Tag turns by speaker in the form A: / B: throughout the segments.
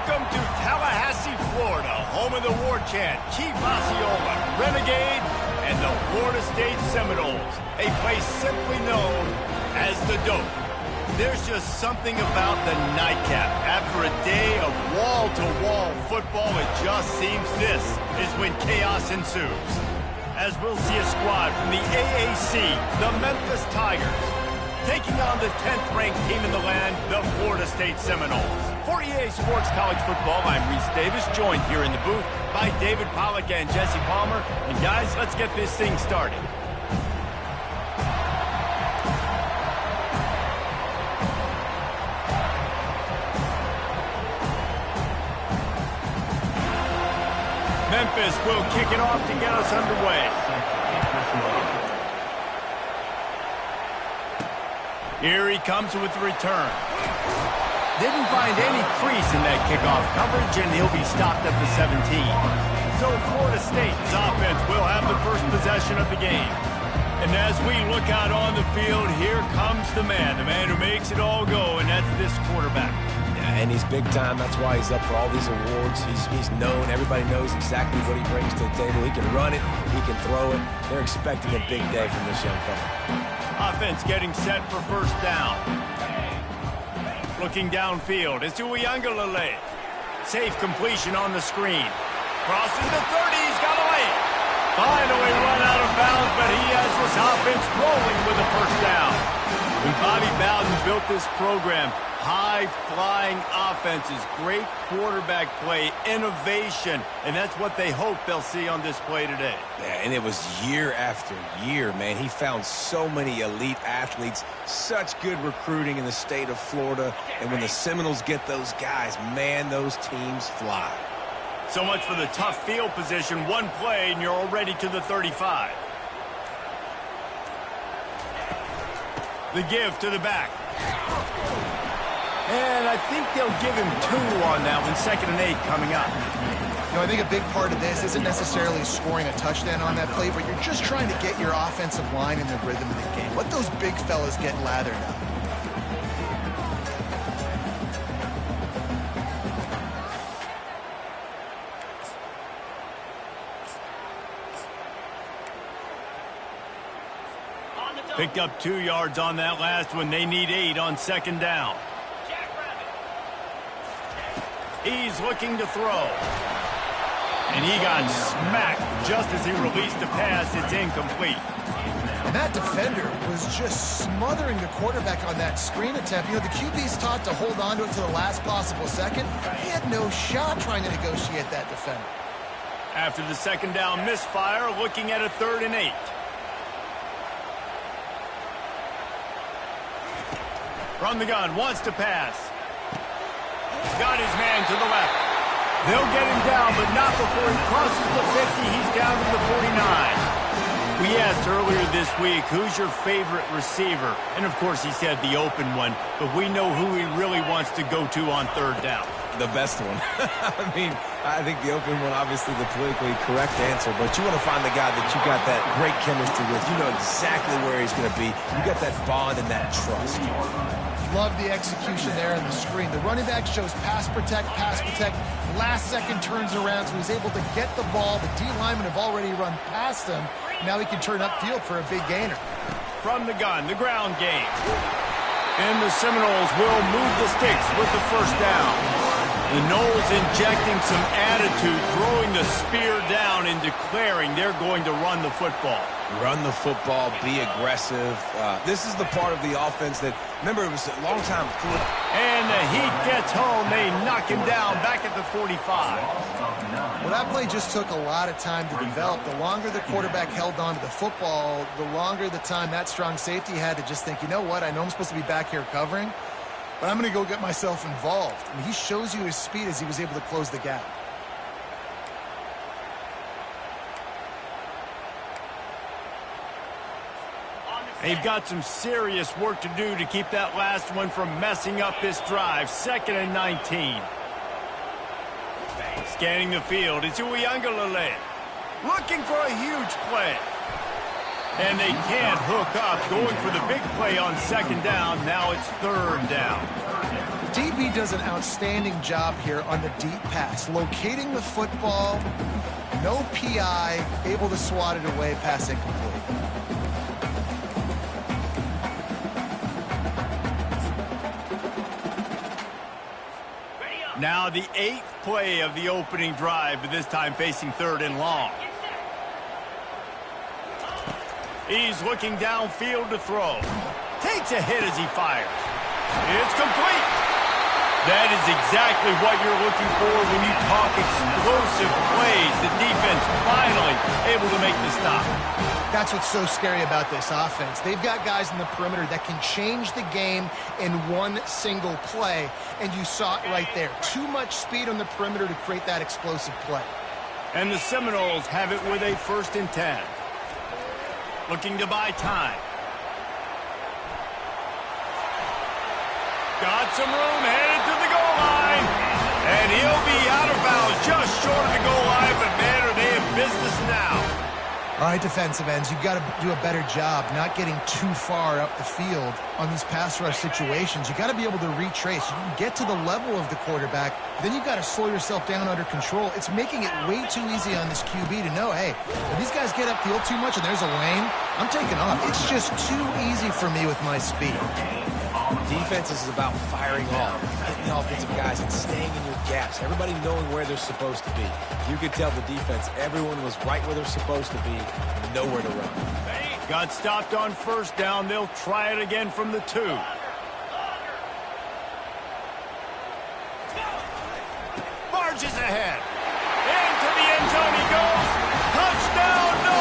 A: Welcome to Tallahassee, Florida, home of the war chant, Chief Osceola, Renegade, and the Florida State Seminoles, a place simply known as the Dope. There's just something about the nightcap. After a day of wall-to-wall football, it just seems this is when chaos ensues. As we'll see a squad from the AAC, the Memphis Tigers, taking on the 10th-ranked team in the land, the Florida State Seminoles. For EA Sports College Football, I'm Reese Davis, joined here in the booth by David Pollack and Jesse Palmer. And guys, let's get this thing started. Memphis will kick it off to get us underway. Here he comes with the return. Didn't find any crease in that kickoff coverage, and he'll be stopped at the 17. So Florida State's offense will have the first possession of the game. And as we look out on the field, here comes the man who makes it all go, and that's this quarterback.
B: Yeah, and he's big time. That's why he's up for all these awards. He's known. Everybody knows exactly what he brings to the table. He can run it. He can throw it. They're expecting a big day from this young fella.
A: Offense getting set for first down. Looking downfield, it's Uiagalelei. Safe completion on the screen. Crosses the 30, he's got away. Finally run out of bounds, but he has this offense rolling with a first down. When Bobby Bowden built this program, high-flying offenses, great quarterback play, innovation, and that's what they hope they'll see on display today.
B: Yeah, and it was year after year, man. He found so many elite athletes, such good recruiting in the state of Florida, and when the Seminoles get those guys, man, those teams fly.
A: So much for the tough field position. One play, and you're already to the 35. The give to the back. And I think they'll give him 2 on that one. 2nd and 8 coming up.
C: You know, I think a big part of this isn't necessarily scoring a touchdown on that play, but you're just trying to get your offensive line in the rhythm of the game. Let those big fellas get lathered up.
A: Picked up 2 yards on that last one. They need 8 on 2nd down. He's looking to throw. And he got smacked just as he released the pass. It's incomplete.
C: And that defender was just smothering the quarterback on that screen attempt. You know, the QB's taught to hold on to it to the last possible second. He had no shot trying to negotiate that defender.
A: After the 2nd down misfire, looking at a 3rd and 8. From the gun, wants to pass. Got his man to the left. They'll get him down, but not before he crosses the 50. He's down to the 49. We asked earlier this week, who's your favorite receiver? And, of course, he said the open one, but we know who he really wants to go to on 3rd down.
B: The best one. I mean, I think the open one, obviously the politically correct answer, but you want to find the guy that you got that great chemistry with. You know exactly where he's going to be. You got that bond and that trust.
C: Love the execution there on the screen. The running back shows pass protect, last second turns around, so he's able to get the ball. The D linemen have already run past him. Now he can turn upfield for a big gainer.
A: From the gun, the ground game. And the Seminoles will move the sticks with the first down. The Noles injecting some attitude, throwing the spear down and declaring they're going to run the football.
B: Run the football, be aggressive. This is the part of the offense that, remember, it was a long time.
A: And the heat gets home. They knock him down back at the 45.
C: Well, that play just took a lot of time to develop. The longer the quarterback held on to the football, the longer the time that strong safety had to just think, you know what, I know I'm supposed to be back here covering, but I'm going to go get myself involved. I mean, he shows you his speed as he was able to close the gap.
A: They've got some serious work to do to keep that last one from messing up this drive. 2nd and 19. Scanning the field, it's Uiagalelei. Looking for a huge play. And they can't hook up. Going for the big play on 2nd down. Now it's 3rd down.
C: DB does an outstanding job here on the deep pass, locating the football, no PI, able to swat it away, pass incomplete.
A: Now the 8th play of the opening drive, but this time facing 3rd and long. He's looking downfield to throw. Takes a hit as he fires. It's complete. That is exactly what you're looking for when you talk explosive plays. The defense finally able to make the stop.
C: That's what's so scary about this offense. They've got guys in the perimeter that can change the game in one single play, and you saw it right there. Too much speed on the perimeter to create that explosive play.
A: And the Seminoles have it with a 1st and 10. Looking to buy time. Got some room, headed to the goal line. And he'll be out of bounds just short of the goal line, but man, are they in business now.
C: All right, defensive ends, you've got to do a better job not getting too far up the field on these pass rush situations. You've got to be able to retrace. You can get to the level of the quarterback, then you've got to slow yourself down under control. It's making it way too easy on this QB to know, hey, if these guys get upfield too much and there's a lane, I'm taking off. It's just too easy for me with my speed.
B: Defense is about firing off, hitting the offensive guys, and staying in your gaps. Everybody knowing where they're supposed to be. You could tell the defense, everyone was right where they're supposed to be, and nowhere to run.
A: Got stopped on 1st down. They'll try it again from the 2. Marches ahead. Into the end zone he goes. Touchdown, no!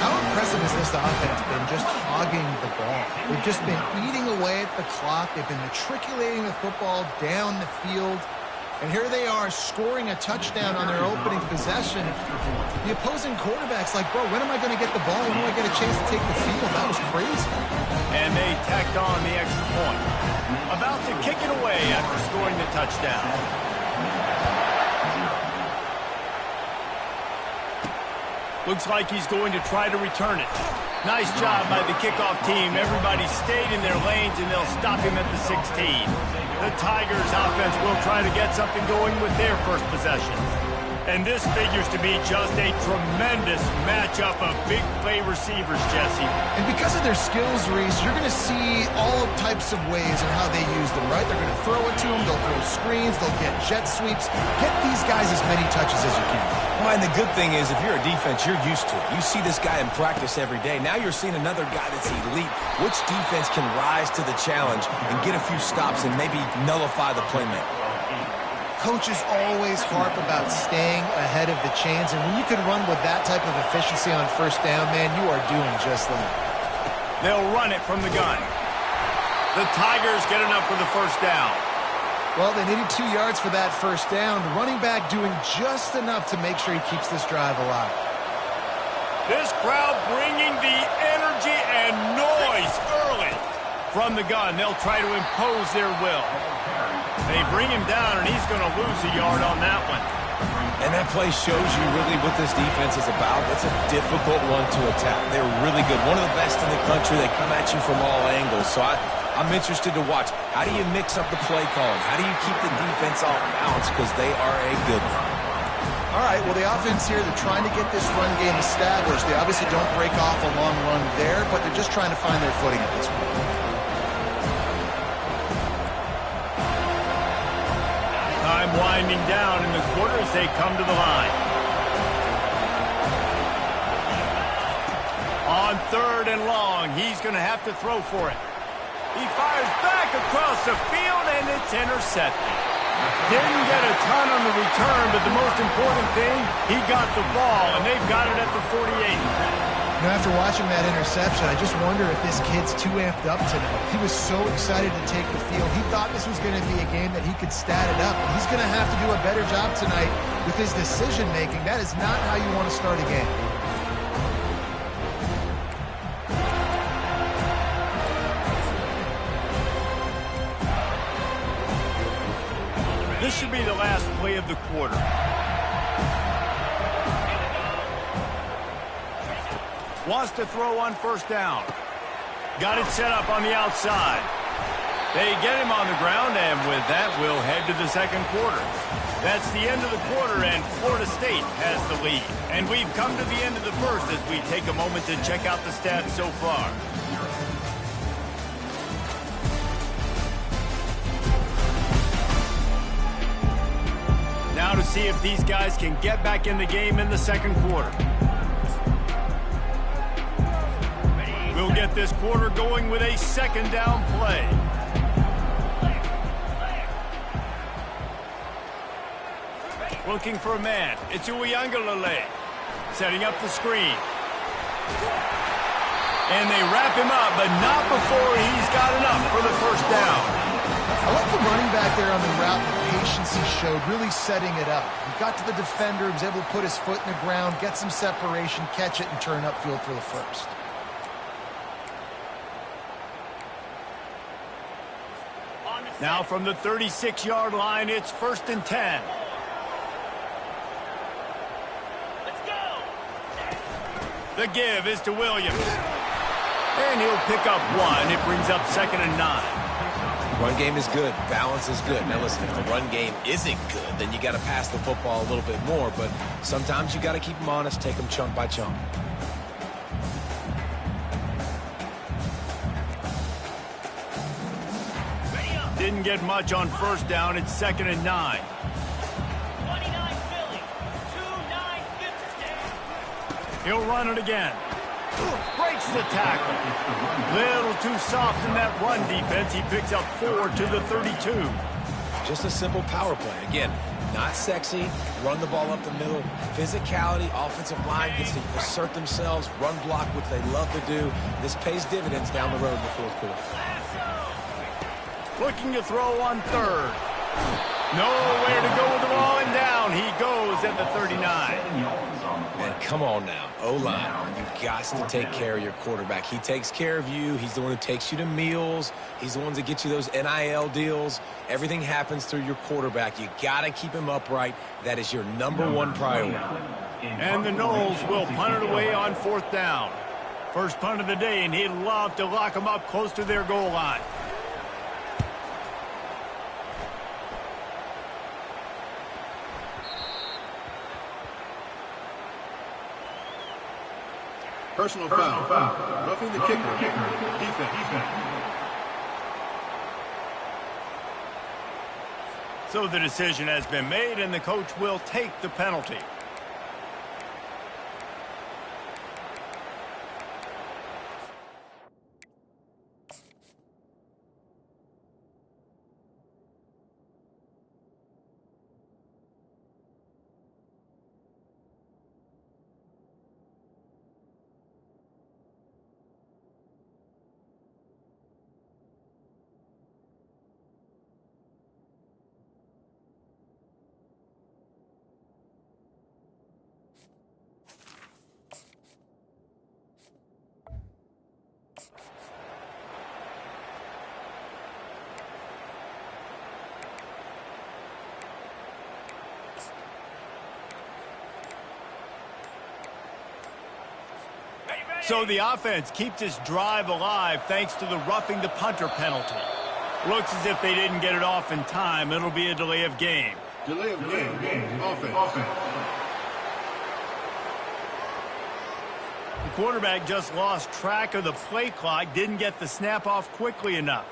C: How impressive has this offense been, just hogging the ball? They've just been eating away at the clock. They've been matriculating the football down the field. And here they are scoring a touchdown on their opening possession. The opposing quarterback's like, bro, when am I going to get the ball? When do I get a chance to take the field? That was crazy.
A: And they tacked on the extra point. About to kick it away after scoring the touchdown. Looks like he's going to try to return it. Nice job by the kickoff team. Everybody stayed in their lanes, and they'll stop him at the 16. The Tigers offense will try to get something going with their first possession. And this figures to be just a tremendous matchup of big play receivers, Jesse.
C: And because of their skills, Reese, you're going to see all types of ways in how they use them, right? They're going to throw it to them. They'll throw screens. They'll get jet sweeps. Get these guys as many touches as you can.
B: Well, and the good thing is, if you're a defense, you're used to it. You see this guy in practice every day. Now you're seeing another guy that's elite. Which defense can rise to the challenge and get a few stops and maybe nullify the playmaker?
C: Coaches always harp about staying ahead of the chains, and when you can run with that type of efficiency on 1st down, man, you are doing just that.
A: They'll run it from the gun. The Tigers get enough for the 1st down.
C: Well, they needed 2 yards for that 1st down. The running back doing just enough to make sure he keeps this drive alive.
A: This crowd bringing the energy and noise early. From the gun, they'll try to impose their will. They bring him down, and he's going to lose a yard on that one.
B: And that play shows you really what this defense is about. It's a difficult one to attack. They're really good. One of the best in the country. They come at you from all angles. So I'm interested to watch. How do you mix up the play calling? How do you keep the defense off balance? Because they are a good one.
C: All right, well, the offense here, they're trying to get this run game established. They obviously don't break off a long run there, but they're just trying to find their footing at this point.
A: Time winding down in the quarter as they come to the line. On 3rd and long, he's going to have to throw for it. He fires back across the field, and it's intercepted. Didn't get a ton on the return, but the most important thing, he got the ball, and they've got it at the 48.
C: Now, after watching that interception, I just wonder if this kid's too amped up tonight. He was so excited to take the field. He thought this was going to be a game that he could stat it up. He's going to have to do a better job tonight with his decision-making. That is not how you want to start a game.
A: This should be the last play of the quarter. Wants to throw on 1st down. Got it set up on the outside. They get him on the ground, and with that, we'll head to the second quarter. That's the end of the quarter, and Florida State has the lead. And we've come to the end of the first as we take a moment to check out the stats so far. Now to see if these guys can get back in the game in the second quarter. We'll get this quarter going with a second down play. Looking for a man. It's Uiagalelei. Setting up the screen. And they wrap him up, but not before he's got enough for the first down.
C: I like the running back there on the route, the patience he showed, really setting it up. He got to the defender, he was able to put his foot in the ground, get some separation, catch it, and turn upfield for the first.
A: Now from the 36-yard line, it's 1st and 10. The give is to Williams. And he'll pick up one. It brings up 2nd and 9.
B: Run game is good. Balance is good. Now listen, if the run game isn't good, then you got to pass the football a little bit more. But sometimes you got to keep them honest, take them chunk by chunk.
A: Didn't get much on 1st down. It's 2nd and 9. He'll run it again. Breaks the tackle. Little too soft in that run defense. He picks up 4 to the 32.
B: Just a simple power play. Again, not sexy. Run the ball up the middle. Physicality, offensive line gets to assert themselves, run block, which they love to do. This pays dividends down the road in the 4th quarter.
A: Looking to throw on 3rd. Nowhere to go with the ball, and down he goes at the 39.
B: And come on now, O-line, you've got to take care of your quarterback. He takes care of you. He's the one who takes you to meals. He's the one that gets you those NIL deals. Everything happens through your quarterback. You got to keep him upright. That is your #1 priority.
A: And the Noles will punt it away on 4th down. First punt of the day, and he'd love to lock them up close to their goal line.
D: Personal foul. Roughing the kicker. Defense.
A: So the decision has been made, and the coach will take the penalty. So the offense keeps this drive alive thanks to the roughing the punter penalty. Looks as if they didn't get it off in time. It'll be a delay of game.
D: Delay of game. Offense.
A: The quarterback just lost track of the play clock, didn't get the snap off quickly enough.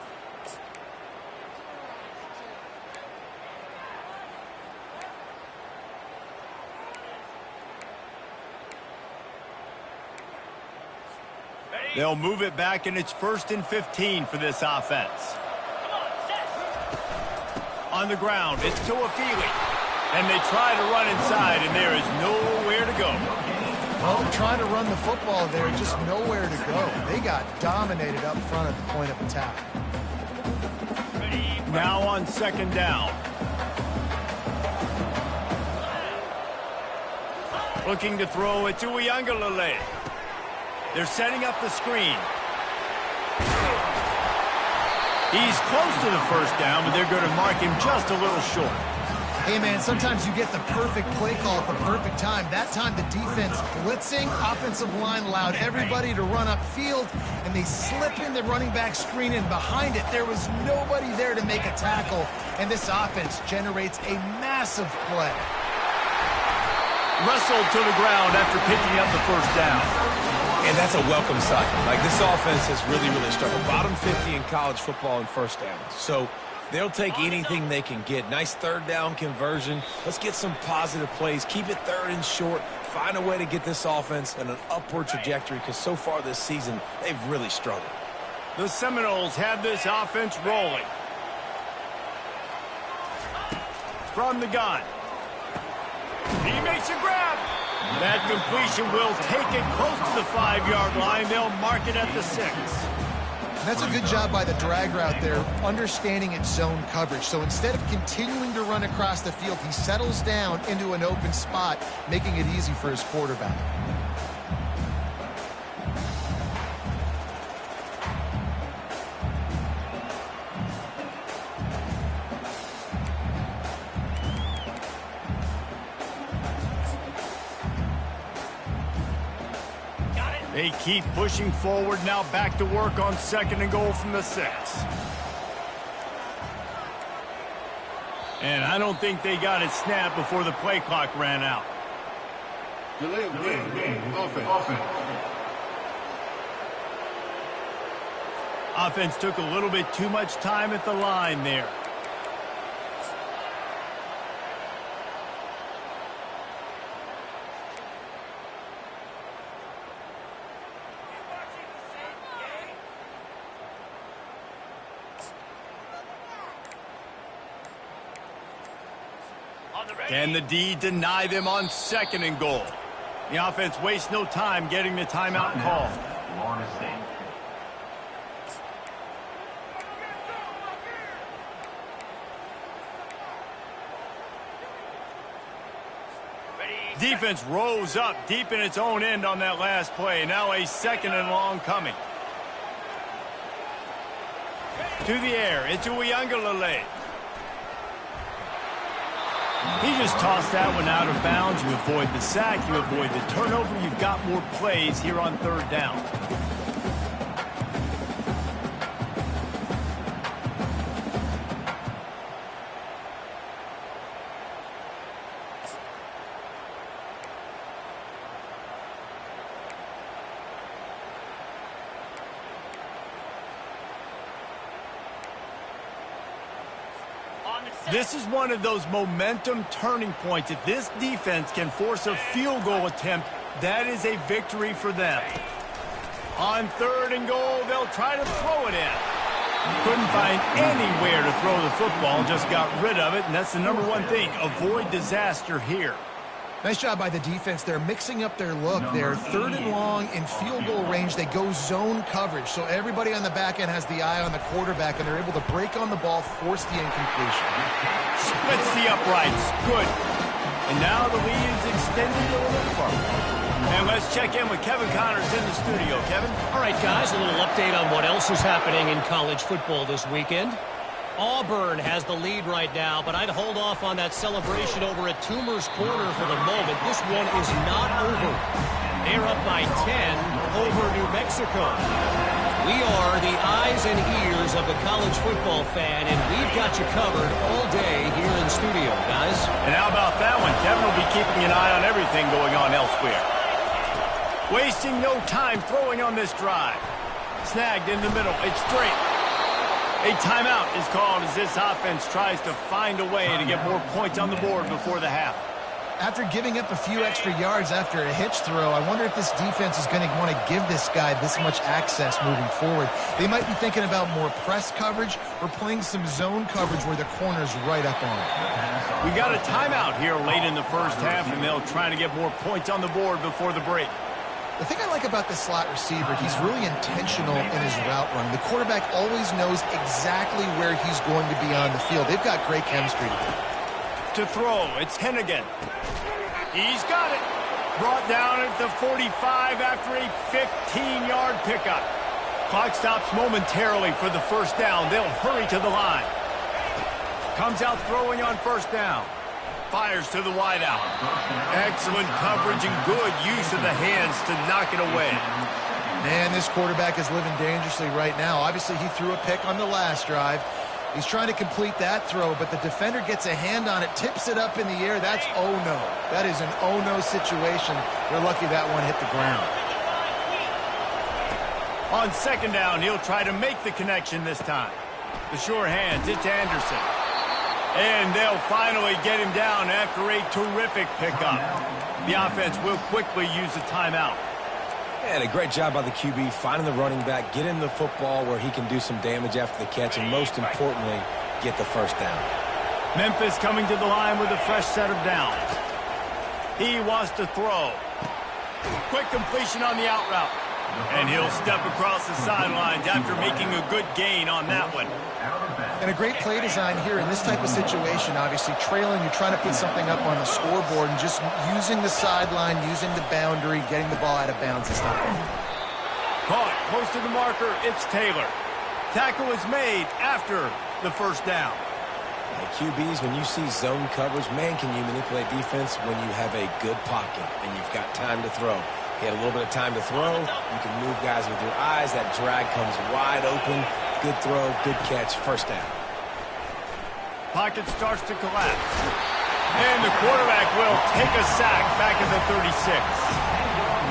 A: They'll move it back, and it's 1st and 15 for this offense. On the ground, it's Tuafili. And they try to run inside, and there is nowhere to go.
C: Well, they're trying to run the football there, just nowhere to go. They got dominated up front at the point of attack.
A: Now on 2nd down. Looking to throw it to Uiagalelei. They're setting up the screen. He's close to the 1st down, but they're going to mark him just a little short.
C: Hey, man, sometimes you get the perfect play call at the perfect time. That time, the defense blitzing, offensive line allowed everybody to run upfield, and they slip in the running back screen, and behind it, there was nobody there to make a tackle, and this offense generates a massive play.
A: Wrestled to the ground after picking up the first down.
B: And that's a welcome sight. Like, this offense has really, really struggled. Bottom 50 in college football in first downs. So they'll take anything they can get. Nice third down conversion. Let's get some positive plays. Keep it third and short. Find a way to get this offense in an upward trajectory, because so far this season, they've really struggled.
A: The Seminoles have this offense rolling. From the gun. He makes a grab. That completion will take it close to the 5-yard line. They'll mark it at the 6.
C: That's a good job by the drag route there, understanding its zone coverage. So instead of continuing to run across the field, he settles down into an open spot, making it easy for his quarterback.
A: They keep pushing forward, now back to work on 2nd and goal from the 6. And I don't think they got it snapped before the play clock ran out.
D: Delay of game. Offense.
A: Offense took a little bit too much time at the line there. Can the D deny them on 2nd and goal? The offense wastes no time getting the timeout called. Defense rose up deep in its own end on that last play. Now a 2nd and long coming. To the air, into Uyangalele. He just tossed that one out of bounds. You avoid the sack, you avoid the turnover. You've got more plays here on 3rd down. This is one of those momentum turning points. If this defense can force a field goal attempt, that is a victory for them. On 3rd and goal, they'll try to throw it in. Couldn't find anywhere to throw the football, just got rid of it, and that's the #1 thing. Avoid disaster here.
C: Nice job by the defense. They're mixing up their look. They're 3rd and long in field goal range. They go zone coverage. So everybody on the back end has the eye on the quarterback, and they're able to break on the ball, force the incompletion.
A: Splits the uprights. Good. And now the lead is extended a little further. And let's check in with Kevin Connors in the studio. Kevin?
E: All right, guys, a little update on what else is happening in college football this weekend. Auburn has the lead right now, but I'd hold off on that celebration over at Toomer's Corner for the moment. This one is not over. They're up by 10 over New Mexico. We are the eyes and ears of the college football fan, and we've got you covered all day here in studio, guys.
A: And how about that one? Kevin will be keeping an eye on everything going on elsewhere. Wasting no time throwing on this drive. Snagged in the middle. It's straight. A timeout is called as this offense tries to find a way to get more points on the board before the half.
C: After giving up a few extra yards after a hitch throw, I wonder if this defense is going to want to give this guy this much access moving forward. They might be thinking about more press coverage or playing some zone coverage where the corner's right up on it.
A: We got a timeout here late in the first half, and they'll try to get more points on the board before the break.
C: The thing I like about the slot receiver, he's really intentional in his route running. The quarterback always knows exactly where he's going to be on the field. They've got great chemistry together.
A: To throw, it's Hennigan. He's got it. Brought down at the 45 after a 15-yard pickup. Clock stops momentarily for the first down. They'll hurry to the line. Comes out throwing on 1st down. Fires to the wideout. Excellent coverage and good use of the hands to knock it away.
C: Man, this quarterback is living dangerously right now. Obviously, he threw a pick on the last drive. He's trying to complete that throw, but the defender gets a hand on it, tips it up in the air. That's oh-no. That is an oh-no situation. They're lucky that one hit the ground.
A: On second down, he'll try to make the connection this time. The sure hands, it's Anderson. And they'll finally get him down after a terrific pickup. The offense will quickly use a timeout.
B: And a great job by the QB, finding the running back, getting the football where he can do some damage after the catch, and most importantly, get the first down.
A: Memphis coming to the line with a fresh set of downs. He wants to throw. Quick completion on the out route. And he'll step across the sidelines after making a good gain on that one.
C: And a great play design here in this type of situation. Obviously, trailing, you're trying to put something up on the scoreboard, and just using the sideline, using the boundary, getting the ball out of bounds is not good.
A: Caught close to the marker, it's Taylor. Tackle is made after the first down.
B: Hey, QBs, when you see zone coverage, man, can you manipulate defense when you have a good pocket and you've got time to throw. He had a little bit of time to throw. You can move guys with your eyes. That drag comes wide open. Good throw, good catch, first down.
A: Pocket starts to collapse. And the quarterback will take a sack back at the 36.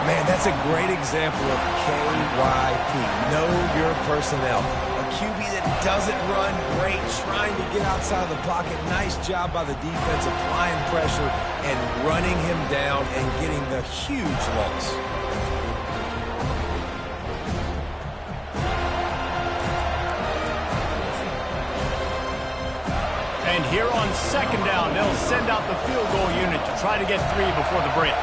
B: Man, that's a great example of KYP. Know your personnel. A QB that doesn't run great, trying to get outside of the pocket. Nice job by the defense applying pressure and running him down and getting the huge loss.
A: And here on second down, they'll send out the field goal unit to try to get 3 before the break.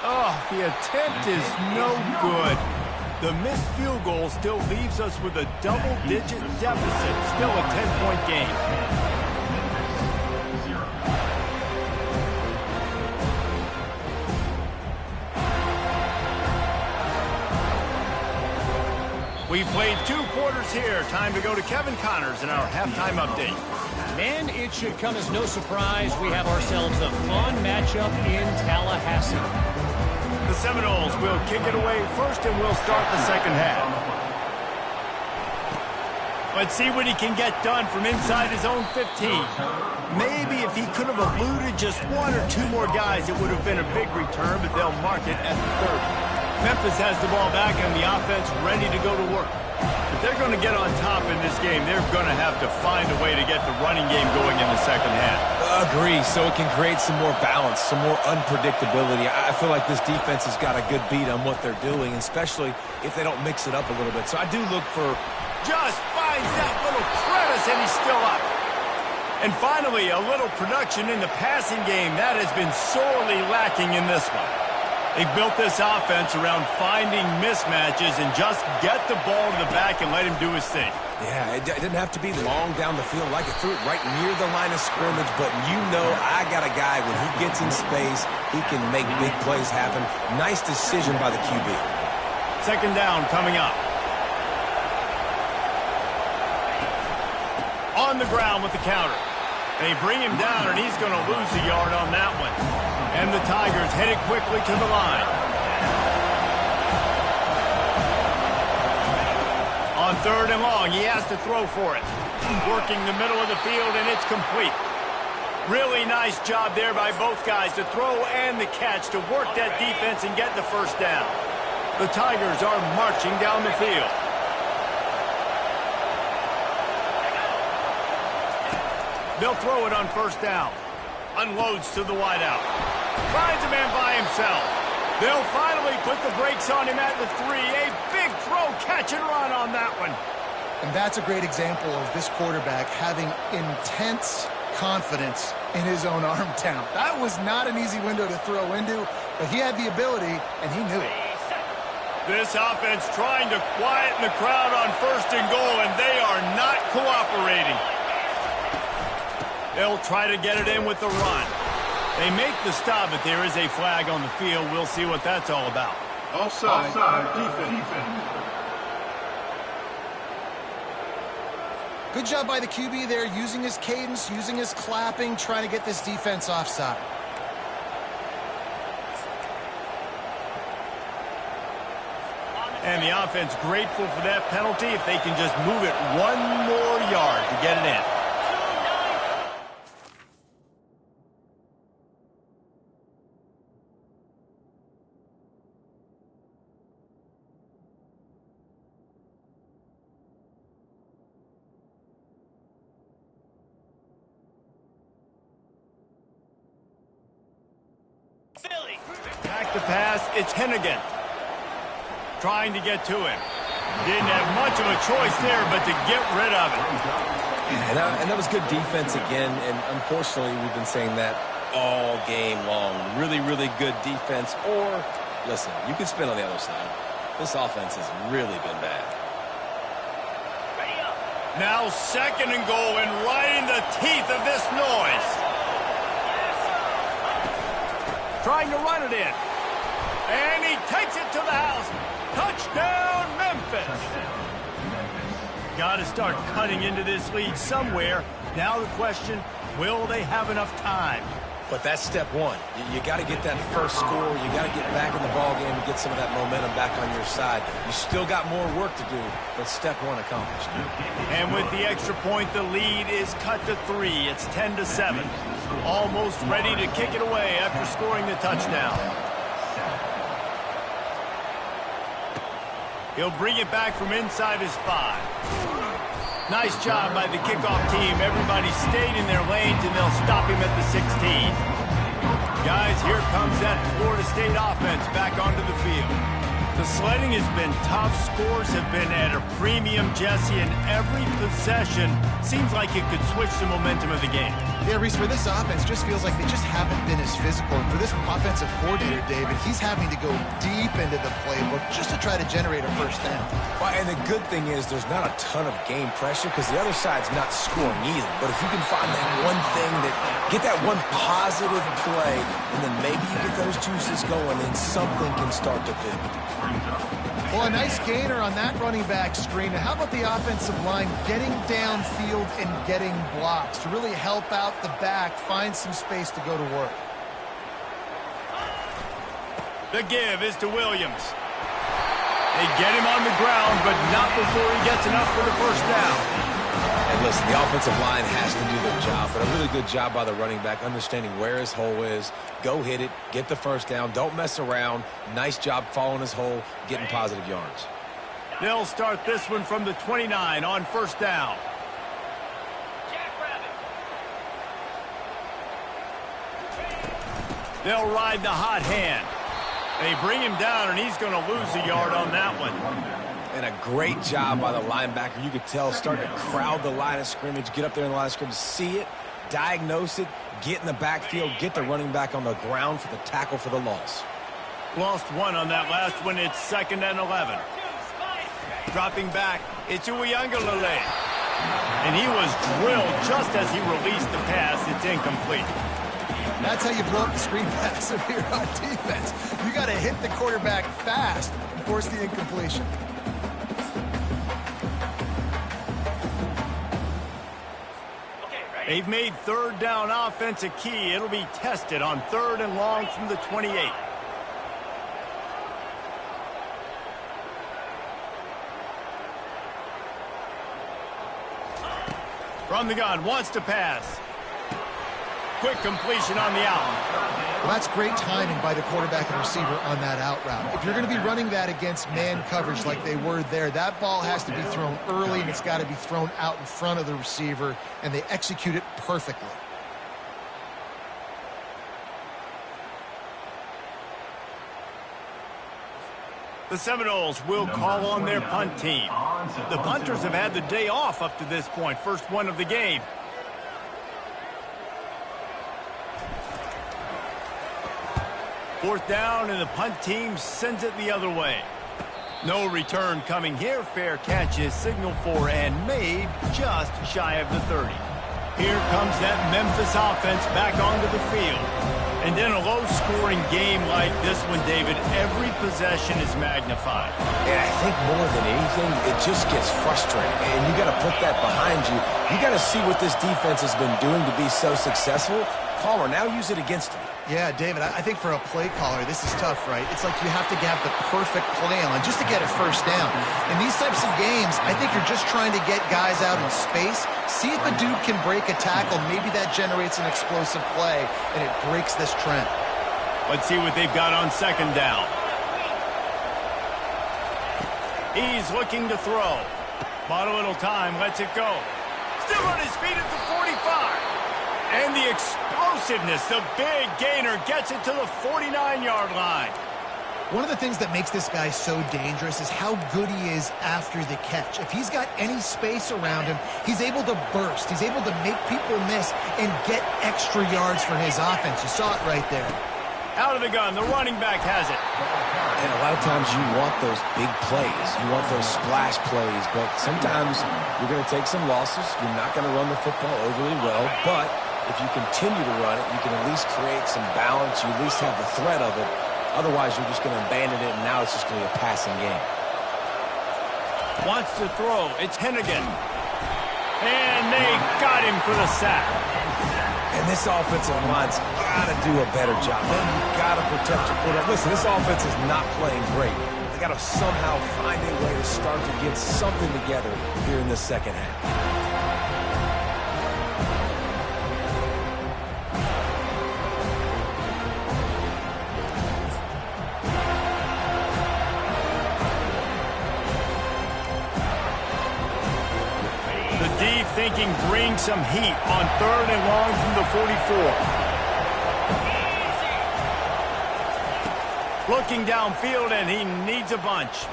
A: Oh, the attempt is no good. The missed field goal still leaves us with a double-digit deficit. Still a 10-point game. We've played 2 quarters here. Time to go to Kevin Connors in our halftime update.
E: And it should come as no surprise we have ourselves a fun matchup in Tallahassee.
A: The Seminoles will kick it away first, and we'll start the second half. Let's see what he can get done from inside his own 15. Maybe if he could have eluded just 1 or 2 more guys, it would have been a big return, but they'll mark it at the 30. Memphis has the ball back and the offense ready to go to work. If they're going to get on top in this game, they're going to have to find a way to get the running game going in the second half.
B: Agree, so it can create some more balance, some more unpredictability. I feel like this defense has got a good beat on what they're doing, especially if they don't mix it up a little bit. So I do look for...
A: Just finds that little crevice, and he's still up. And finally, a little production in the passing game. That has been sorely lacking in this one. They've built this offense around finding mismatches and just get the ball to the back and let him do his thing.
B: Yeah, it didn't have to be long down the field. Like it threw it right near the line of scrimmage, but you know I got a guy, when he gets in space, he can make big plays happen. Nice decision by the QB.
A: Second down coming up. On the ground with the counter. They bring him down, and he's going to lose a yard on that one. And the Tigers headed quickly to the line. On third and long, he has to throw for it. Working the middle of the field, and it's complete. Really nice job there by both guys to throw and the catch to work that defense and get the first down. The Tigers are marching down the field. They'll throw it on first down. Unloads to the wideout. Finds a man by himself. They'll finally put the brakes on him at the 3. A big throw, catch and run on that one.
C: And that's a great example of this quarterback having intense confidence in his own arm talent. That was not an easy window to throw into, but he had the ability, and he knew it.
A: This offense trying to quieten the crowd on first and goal, and they are not cooperating. They'll try to get it in with the run. They make the stop, but there is a flag on the field. We'll see what that's all about.
D: Offside, defense.
C: Good job by the QB there, using his cadence, using his clapping, trying to get this defense offside.
A: And the offense grateful for that penalty if they can just move it one more yard to get it in. Back to pass, it's Hennigan. Trying to get to him. Didn't have much of a choice there, but to get rid of it.
B: And that was good defense again, and unfortunately we've been saying that all game long. Really, really good defense. Or, listen, you can spin on the other side. This offense has really been bad.
A: Now 2nd and goal, and right in the teeth of this noise. Trying to run it in. And he takes it to the house. Touchdown, Memphis. Got to start cutting into this lead somewhere. Now the question, will they have enough time?
B: But that's step one. You got to get that first score. You got to get back in the ball game and get some of that momentum back on your side. You still got more work to do, but step one accomplished.
A: And with the extra point, the lead is cut to 3. It's 10-7. Almost ready to kick it away after scoring the touchdown. He'll bring it back from inside his 5. Nice job by the kickoff team. Everybody stayed in their lanes, and they'll stop him at the 16. Guys, here comes that Florida State offense back onto the field. The sledding has been tough. Scores have been at a premium, Jesse, and every possession seems like it could switch the momentum of the game.
C: Yeah, Reese, for this offense, just feels like they just haven't been as physical. And for this offensive coordinator, David, he's having to go deep into the playbook just to try to generate a first down.
B: Well, and the good thing is there's not a ton of game pressure because the other side's not scoring either. But if you can find that one thing, get that one positive play, and then maybe you get those juices going, and something can start to build.
C: Well, a nice gainer on that running back screen. How about the offensive line getting downfield and getting blocks to really help out the back, find some space to go to work?
A: The give is to Williams. They get him on the ground, but not before he gets enough for the first down.
B: And listen, the offensive line has to do their job, but a really good job by the running back, understanding where his hole is. Go hit it, get the first down, don't mess around. Nice job following his hole, getting positive yards.
A: They'll start this one from the 29 on first down. They'll ride the hot hand. They bring him down, and he's going to lose a yard on that one.
B: And a great job by the linebacker. You could tell starting to crowd the line of scrimmage, get up there in the line of scrimmage, see it, diagnose it, get in the backfield, get the running back on the ground for the tackle for the loss.
A: Lost 1 on that last one. It's 2nd and 11. Dropping back, it's Uiagalelei. And he was drilled just as he released the pass. It's incomplete.
C: That's how you blow up the screen pass if you're on defense. You got to hit the quarterback fast and force the incompletion.
A: They've made 3rd down offense a key. It'll be tested on 3rd and long from the 28. From the gun, wants to pass. Quick completion on the out.
C: Well, that's great timing by the quarterback and receiver on that out route. If you're going to be running that against man coverage like they were there, that ball has to be thrown early, and it's got to be thrown out in front of the receiver, and they execute it perfectly.
A: The Seminoles will call on their punt team. The punters have had the day off up to this point. First one of the game. Fourth down, and the punt team sends it the other way. No return coming here. Fair catch is signaled for and made just shy of the 30. Here comes that Memphis offense back onto the field. And in a low-scoring game like this one, David, every possession is magnified.
B: And I think more than anything, it just gets frustrating. And you got to put that behind you. You got to see what this defense has been doing to be so successful. Caller, now use it against them.
C: Yeah, David, I think for a play caller, this is tough, right? It's like you have to have the perfect play on just to get a first down. In these types of games, I think you're just trying to get guys out in space, see if a dude can break a tackle. Maybe that generates an explosive play, and it breaks this trend.
A: Let's see what they've got on second down. He's looking to throw. Bought a little time, lets it go. Still on his feet at the 45. And the explosiveness, the big gainer gets it to the 49-yard line.
C: One of the things that makes this guy so dangerous is how good he is after the catch. If he's got any space around him, he's able to burst. He's able to make people miss and get extra yards for his offense. You saw it right there.
A: Out of the gun, the running back has it.
B: And a lot of times you want those big plays. You want those splash plays. But sometimes you're going to take some losses. You're not going to run the football overly well. But if you continue to run it, you can at least create some balance. You at least have the threat of it. Otherwise, you're just going to abandon it, and now it's just going to be a passing game.
A: Wants to throw. It's Hennigan. And they got him for the sack.
B: And this offensive line's got to do a better job. Man, you've got to protect your quarterback. Listen, this offense is not playing great. They got to somehow find a way to start to get something together here in the second half.
A: Thinking bring some heat on 3rd and long from the 44. Looking downfield, and he needs a bunch.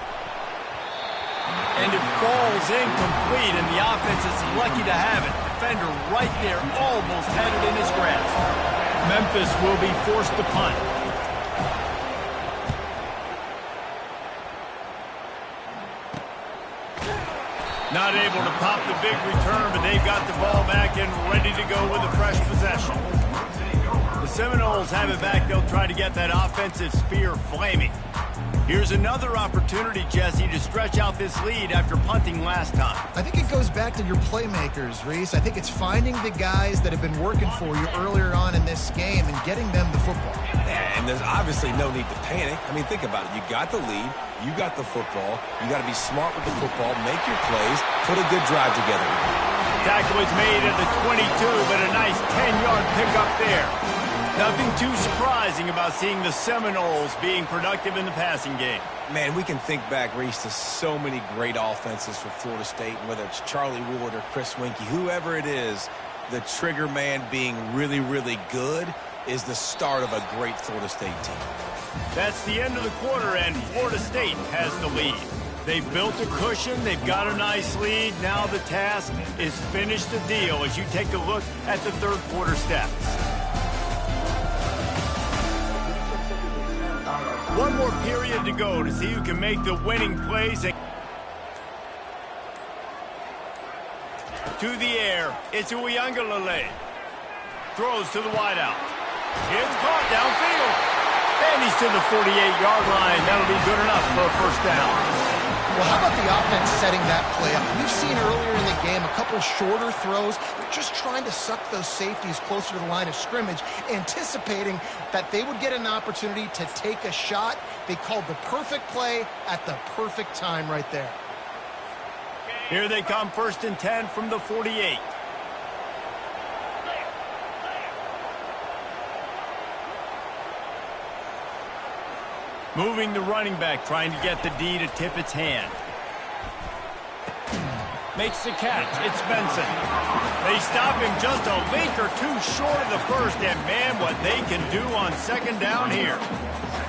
A: And it falls incomplete, and the offense is lucky to have it. Defender right there, almost had it in his grasp. Memphis will be forced to punt. Not able to pop the big return, but they've got the ball back and ready to go with a fresh possession. The Seminoles have it back. They'll try to get that offensive spear flaming. Here's another opportunity, Jesse, to stretch out this lead after punting last time.
C: I think it goes back to your playmakers, Reese. I think it's finding the guys that have been working for you earlier on in this game and getting them the football.
B: And there's obviously no need to panic. I mean, think about it. You got the lead. You got the football. You got to be smart with the football. Make your plays. Put a good drive together.
A: Tackle is made at the 22, but a nice 10-yard pickup there. Nothing too surprising about seeing the Seminoles being productive in the passing game.
B: Man, we can think back, Reese, to so many great offenses for Florida State, whether it's Charlie Ward or Chris Winkie, whoever it is, the trigger man being really, really good is the start of a great Florida State team.
A: That's the end of the quarter, and Florida State has the lead. They've built a cushion. They've got a nice lead. Now the task is finish the deal as you take a look at the third quarter stats. One more period to go to see who can make the winning plays. To the air, it's Uiagalelei. Throws to the wideout. It's caught downfield. And he's to the 48-yard line. That'll be good enough for a first down.
C: Well, how about the offense setting that play up? We've seen earlier in the game a couple shorter throws. They're just trying to suck those safeties closer to the line of scrimmage, anticipating that they would get an opportunity to take a shot. They called the perfect play at the perfect time right there.
A: Here they come, 1st and 10 from the 48. Moving the running back, trying to get the D to tip its hand. Makes the catch. It's Benson. They stop him just a link or two short of the first, and man, what they can do on second down here.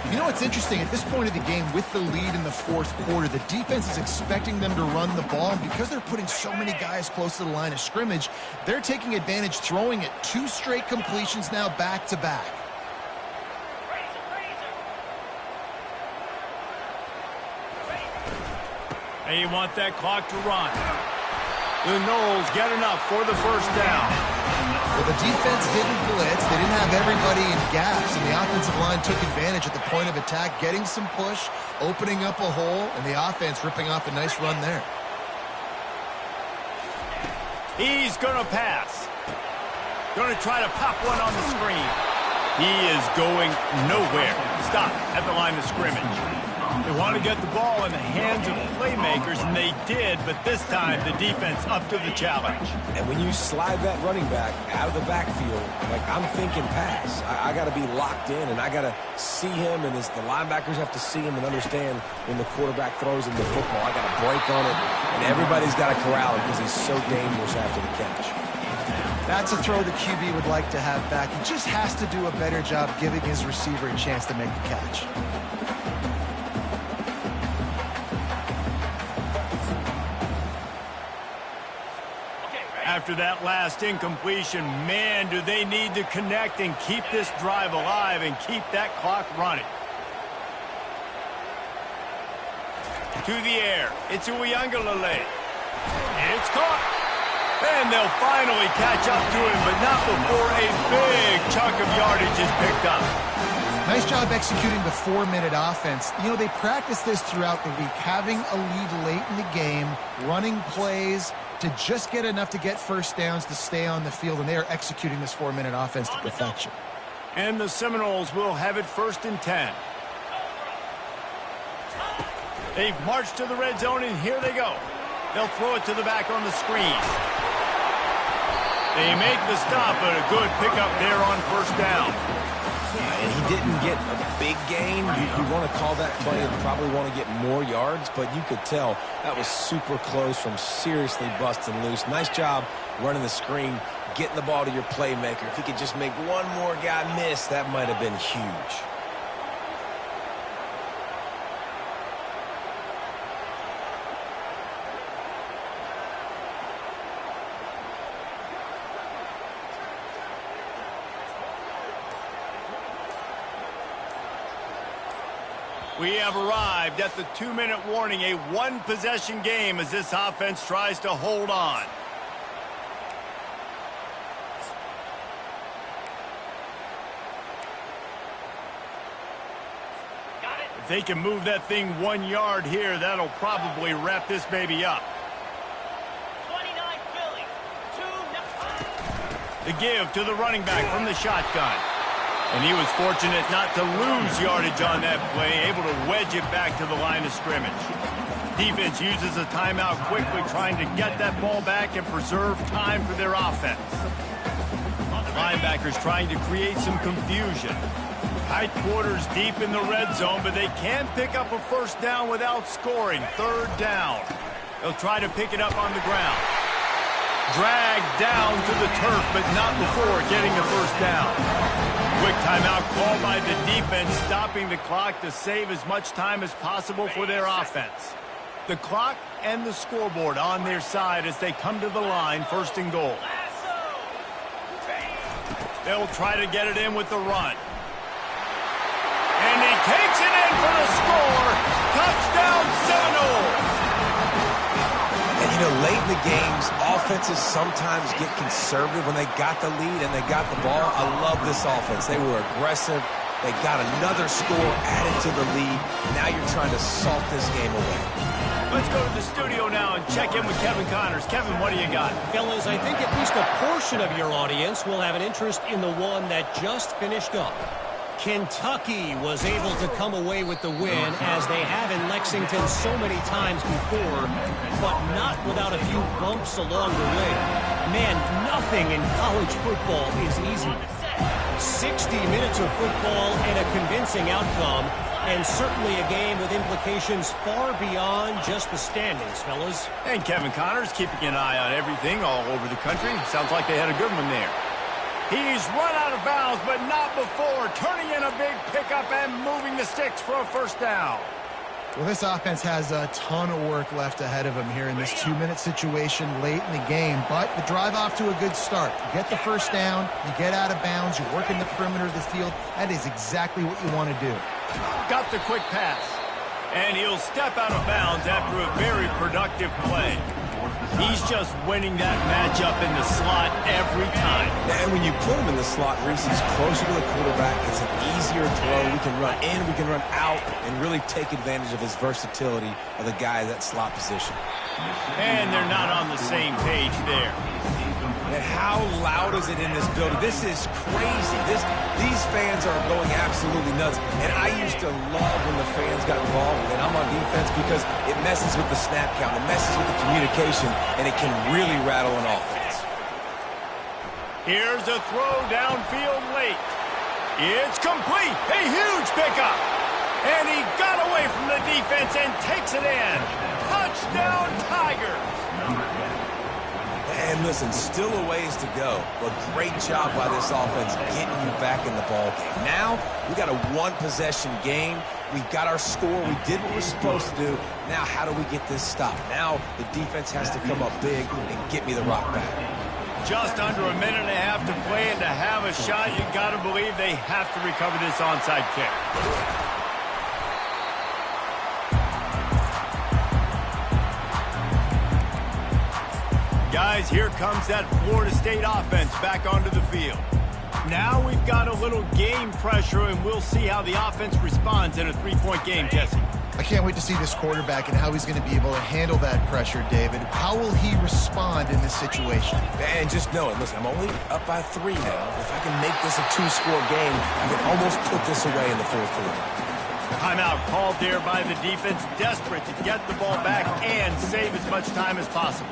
C: You know what's interesting? At this point of the game, with the lead in the fourth quarter, the defense is expecting them to run the ball, and because they're putting so many guys close to the line of scrimmage, they're taking advantage, throwing it 2 straight completions now back-to-back.
A: They want that clock to run. The Noles get enough for the first down.
C: Well, the defense didn't blitz. They didn't have everybody in gaps, and the offensive line took advantage at the point of attack, getting some push, opening up a hole, and the offense ripping off a nice run there.
A: He's going to pass. Going to try to pop one on the screen. He is going nowhere. Stop at the line of scrimmage. They want to get the ball in the hands of playmakers, and they did, but this time the defense up to the challenge.
B: And when you slide that running back out of the backfield, like I'm thinking pass, I got to be locked in, and I got to see him, and the linebackers have to see him and understand when the quarterback throws him the football. I got to break on it, and everybody's got to corral him because he's so dangerous after the catch.
C: That's a throw the QB would like to have back. He just has to do a better job giving his receiver a chance to make the catch.
A: After that last incompletion, man, do they need to connect and keep this drive alive and keep that clock running. To the air. It's Uiagalelei. It's caught. And they'll finally catch up to him, but not before a big chunk of yardage is picked up.
C: Nice job executing the 4-minute offense. You know, they practice this throughout the week, having a lead late in the game, running plays to just get enough to get first downs to stay on the field, and they are executing this 4-minute offense to perfection.
A: And the Seminoles will have it 1st and 10. They've marched to the red zone, and here they go. They'll throw it to the back on the screen. They make the stop, but a good pickup there on 1st down.
B: And he didn't get a big gain. You want to call that play and probably want to get more yards, but you could tell that was super close from seriously busting loose. Nice job running the screen, getting the ball to your playmaker. If he could just make one more guy miss, that might have been huge.
A: We have arrived at the 2-minute warning, a one-possession game as this offense tries to hold on. If they can move that thing 1 yard here, that'll probably wrap this baby up.
F: 29 Philly. 2.
A: The give to the running back from the shotgun. And he was fortunate not to lose yardage on that play, able to wedge it back to the line of scrimmage. Defense uses a timeout quickly, trying to get that ball back and preserve time for their offense. Linebackers trying to create some confusion. Tight quarters deep in the red zone, but they can pick up a 1st down without scoring. 3rd down. They'll try to pick it up on the ground. Dragged down to the turf, but not before getting the 1st down. Quick timeout called by the defense, stopping the clock to save as much time as possible for their offense. The clock and the scoreboard on their side as they come to the line, 1st and goal. They'll try to get it in with the run. And he takes it in for the score. Touchdown Seminoles!
B: And, you know, late in the games, offenses sometimes get conservative when they got the lead and they got the ball. I love this offense. They were aggressive. They got another score added to the lead. Now you're trying to salt this game away.
A: Let's go to the studio now and check in with Kevin Connors. Kevin, what do you got?
E: Fellas, I think at least a portion of your audience will have an interest in the one that just finished up. Kentucky was able to come away with the win, as they have in Lexington so many times before, but not without a few bumps along the way. Man, nothing in college football is easy. 60 minutes of football and a convincing outcome, and certainly a game with implications far beyond just the standings, fellas.
A: And Kevin Connors keeping an eye on everything all over the country. Sounds like they had a good one there. He's run out of bounds, but not before turning in a big pickup and moving the sticks for a 1st down.
C: Well, this offense has a ton of work left ahead of them here in this 2-minute situation late in the game, but the drive off to a good start. You get the 1st down, you get out of bounds, you work in the perimeter of the field. That is exactly what you want to do.
A: Got the quick pass, and he'll step out of bounds after a very productive play. He's just winning that matchup in the slot every time.
B: And when you put him in the slot, Reese, he's closer to the quarterback. It's an easier throw. We can run in, we can run out, and really take advantage of his versatility of the guy in that slot position.
A: And they're not on the same page there.
B: And how loud is it in this building? This is crazy. These fans are going absolutely nuts. And I used to love when the fans got involved, and I'm on defense because it messes with the snap count, it messes with the communication, and it can really rattle an offense.
A: Here's a throw downfield late. It's complete. A huge pickup. And he got away from the defense and takes it in. Touchdown, Tigers.
B: And listen, still a ways to go, but great job by this offense getting you back in the ball game. Now, we got a one-possession game. We've got our score. We did what we're supposed to do. Now, how do we get this stopped? Now, the defense has to come up big and get me the rock back.
A: Just under a minute and a half to play, and to have a shot, you got to believe they have to recover this onside kick. Guys, here comes that Florida State offense back onto the field. Now we've got a little game pressure, and we'll see how the offense responds in a three-point game, Jesse.
C: I can't wait to see this quarterback and how he's going to be able to handle that pressure, David. How will he respond in this situation?
B: And just know it. Listen, I'm only up by 3 now. If I can make this a 2-score game, I can almost put this away in the fourth quarter.
A: Timeout called there by the defense, desperate to get the ball back and save as much time as possible.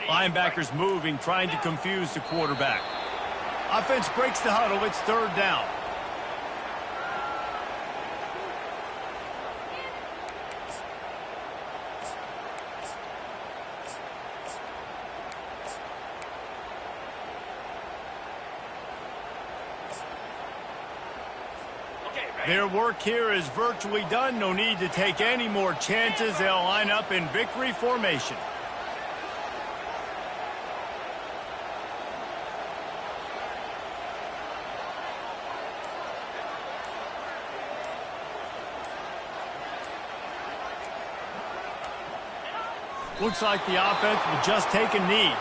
A: Linebackers moving, trying to confuse the quarterback. Offense breaks the huddle. It's third down. Their work here is virtually done. No need to take any more chances. They'll line up in victory formation. Looks like the offense will just take a knee.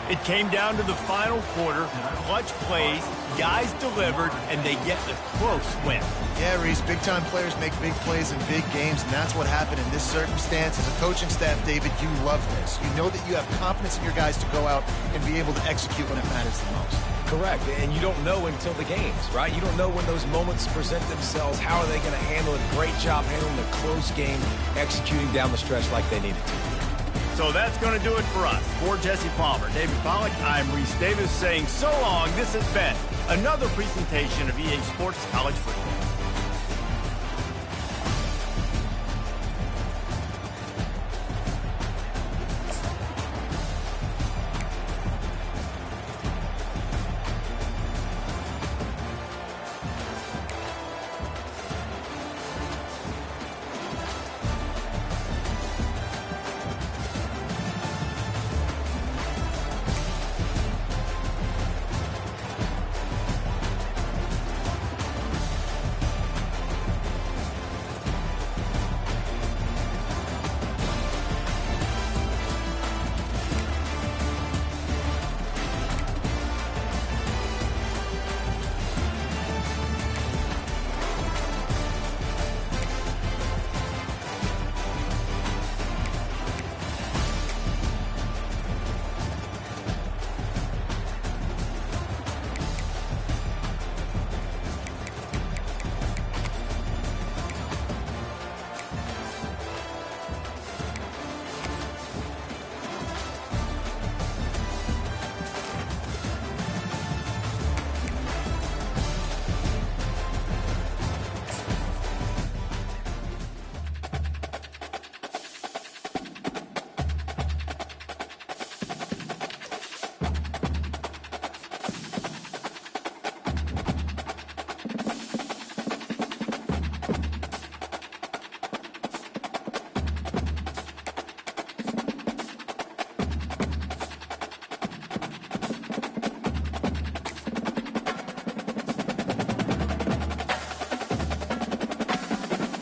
A: It came down to the final quarter. Clutch plays, guys delivered, and they get the close win.
C: Yeah, Reese, big-time players make big plays in big games, and that's what happened in this circumstance. As a coaching staff, David, you love this. You know that you have confidence in your guys to go out and be able to execute when it matters the most.
B: Correct, and you don't know until the games, right? You don't know when those moments present themselves. How are they going to handle it? Great job handling the close game, executing down the stretch like they needed to.
A: So that's going to do it for us. For Jesse Palmer, David Pollack, I'm Reese Davis saying so long. This has been another presentation of EA Sports College Football.